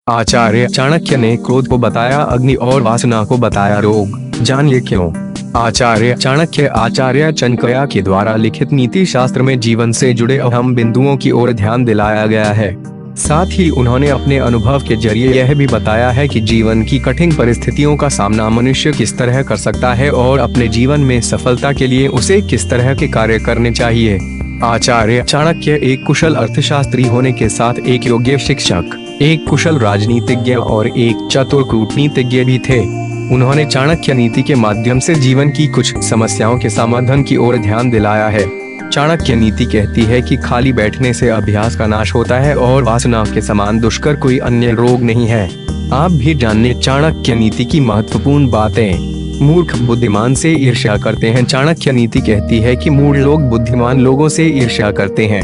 आचार्य चाणक्य ने क्रोध को बताया अग्नि और वासना को बताया रोग। जानिए क्यों। आचार्य चाणक्य आचार्य चाणक्य के द्वारा लिखित नीति शास्त्र में जीवन से जुड़े अहम बिंदुओं की ओर ध्यान दिलाया गया है। साथ ही उन्होंने अपने अनुभव के जरिए यह भी बताया है कि जीवन की कठिन परिस्थितियों का सामना मनुष्य किस तरह कर सकता है और अपने जीवन में सफलता के लिए उसे किस तरह के कार्य करने चाहिए। आचार्य चाणक्य एक कुशल अर्थशास्त्री होने के साथ एक योग्य शिक्षक, एक कुशल राजनीतिज्ञ और एक चतुर कूटनीतिज्ञ भी थे। उन्होंने चाणक्य नीति के माध्यम से जीवन की कुछ समस्याओं के समाधान की ओर ध्यान दिलाया है। चाणक्य नीति कहती है कि खाली बैठने से अभ्यास का नाश होता है और वासना के समान दुष्कर कोई अन्य रोग नहीं है। आप भी जानिए चाणक्य नीति की महत्वपूर्ण बातें। मूर्ख बुद्धिमान से ईर्ष्या करते हैं। चाणक्य नीति कहती है कि मूढ़ लोग बुद्धिमान लोगों से ईर्ष्या करते हैं।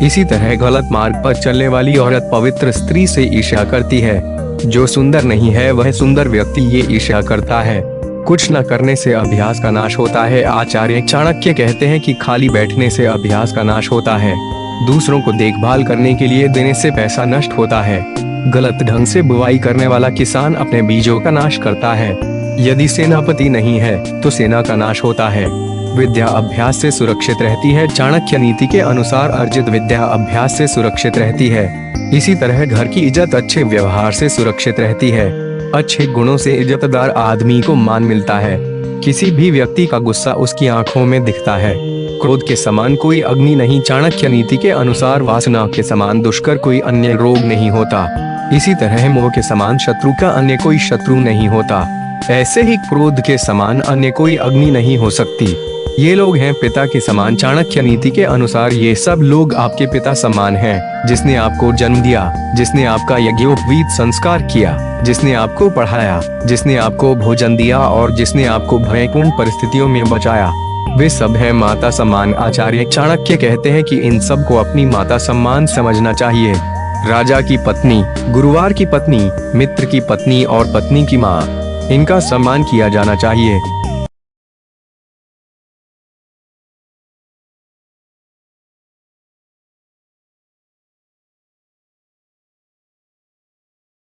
इसी तरह गलत मार्ग पर चलने वाली औरत पवित्र स्त्री से ईर्ष्या करती है। जो सुंदर नहीं है वह सुंदर व्यक्ति ये ईर्ष्या करता है। कुछ न करने से अभ्यास का नाश होता है। आचार्य चाणक्य कहते हैं कि खाली बैठने से अभ्यास का नाश होता है। दूसरों को देखभाल करने के लिए देने से पैसा नष्ट होता है। गलत ढंग से बुवाई करने वाला किसान अपने बीजों का नाश करता है। यदि सेनापति नहीं है तो सेना का नाश होता है। विद्या अभ्यास से सुरक्षित रहती है। चाणक्य नीति के अनुसार अर्जित विद्या अभ्यास से सुरक्षित रहती है। इसी तरह घर की इज्जत अच्छे व्यवहार से सुरक्षित रहती है। अच्छे गुणों से इज्जतदार आदमी को मान मिलता है। किसी भी व्यक्ति का गुस्सा उसकी आंखों में दिखता है। क्रोध के समान कोई अग्नि नहीं। चाणक्य नीति के अनुसार वासना के समान दुष्कर कोई अन्य रोग नहीं होता। इसी तरह मोह के समान शत्रु का अन्य कोई शत्रु नहीं होता। ऐसे ही क्रोध के समान अन्य कोई अग्नि नहीं हो सकती। ये लोग हैं पिता के समान। चाणक्य नीति के अनुसार ये सब लोग आपके पिता समान हैं, जिसने आपको जन्म दिया, जिसने आपका यज्ञोपवीत संस्कार किया, जिसने आपको पढ़ाया, जिसने आपको भोजन दिया और जिसने आपको भयपूर्ण परिस्थितियों में बचाया। वे सब हैं माता समान। आचार्य चाणक्य कहते हैं कि इन सब को अपनी माता समान समझना चाहिए। राजा की पत्नी, गुरुवार की पत्नी, मित्र की पत्नी और पत्नी की माँ, इनका सम्मान किया जाना चाहिए।